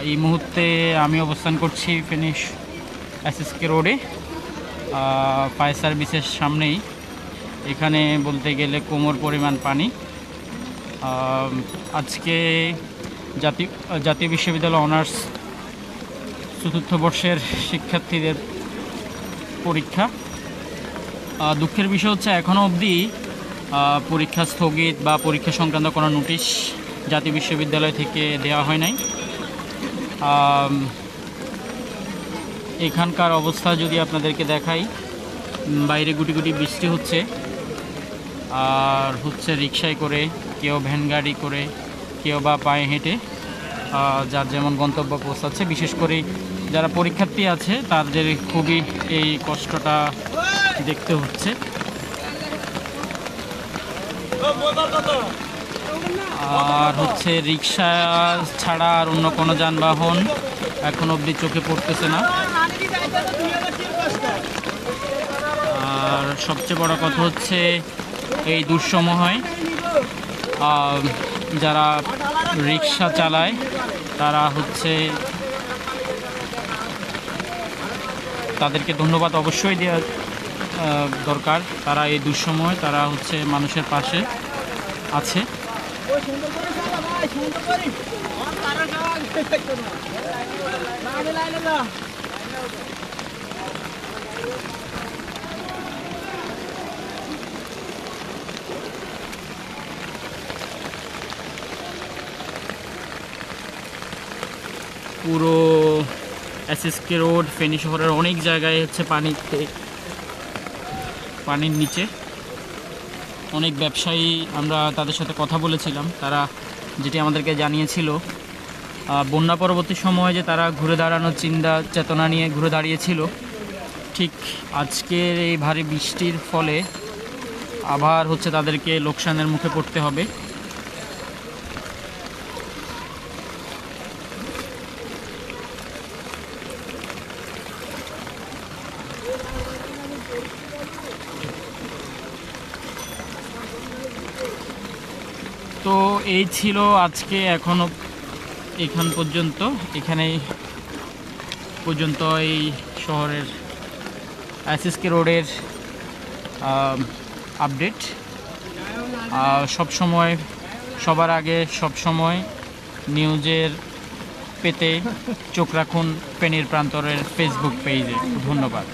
এই মুহূর্তে আমি অবস্থান করছি ফেনী এসএসকে রোডে, ফায়ার সার্ভিসের সামনেই। এখানে বলতে গেলে কোমর পরিমাণ পানি। আজকে জাতীয় বিশ্ববিদ্যালয় অনার্স চতুর্থ বর্ষের শিক্ষার্থীদের পরীক্ষা। দুঃখের বিষয় হচ্ছে এখনও অবধি পরীক্ষা স্থগিত বা পরীক্ষা সংক্রান্ত কোনো নোটিশ জাতীয় বিশ্ববিদ্যালয় থেকে দেওয়া হয় নাই। এখানকার অবস্থা যদি আপনাদেরকে দেখাই, বাইরে গুটি গুটি বৃষ্টি হচ্ছে, আর হচ্ছে রিকশায় করে, কেউ ভ্যান গাড়ি করে, কেউ বা পায়ে হেঁটে যার যেমন গন্তব্য পৌঁছাচ্ছে। বিশেষ করে যারা পরীক্ষার্থী আছে তাদের খুবই এই কষ্টটা দেখতে হচ্ছে। আর হচ্ছে রিকশা ছাড়া আর অন্য কোনো যানবাহন এখন অবধি চোখে পড়তেছে না। আর সবচেয়ে বড় কথা হচ্ছে এই দুঃসময় যারা রিকশা চালায় তারা হচ্ছে, তাদেরকে ধন্যবাদ অবশ্যই দেওয়া দরকার। তারা এই দুঃসময় তারা হচ্ছে মানুষের পাশে আছে। পুরো এসএসকে রোড ফেনী শহরের অনেক জায়গায় হচ্ছে পানির নিচে। অনেক ব্যবসায়ী, আমরা তাদের সাথে কথা বলেছিলাম, তারা যেটি আমাদেরকে জানিয়েছিল, বন্যা পরবর্তী সময়ে যে তারা ঘুরে দাঁড়ানোর চিন্তা চেতনা নিয়ে ঘুরে দাঁড়িয়েছিল, ঠিক আজকের এই ভারী বৃষ্টির ফলে আবার হচ্ছে তাদেরকে লোকসানের মুখে পড়তে হবে। তো এই ছিল আজকে, এখনো এখান পর্যন্ত, এখানেই পর্যন্ত এই শহরের এসএসকে রোডের আপডেট। সবসময় সবার আগে সবসময় নিউজের পেতে চোখ রাখুন ফেনীর প্রান্তরের ফেসবুক পেজে। ধন্যবাদ।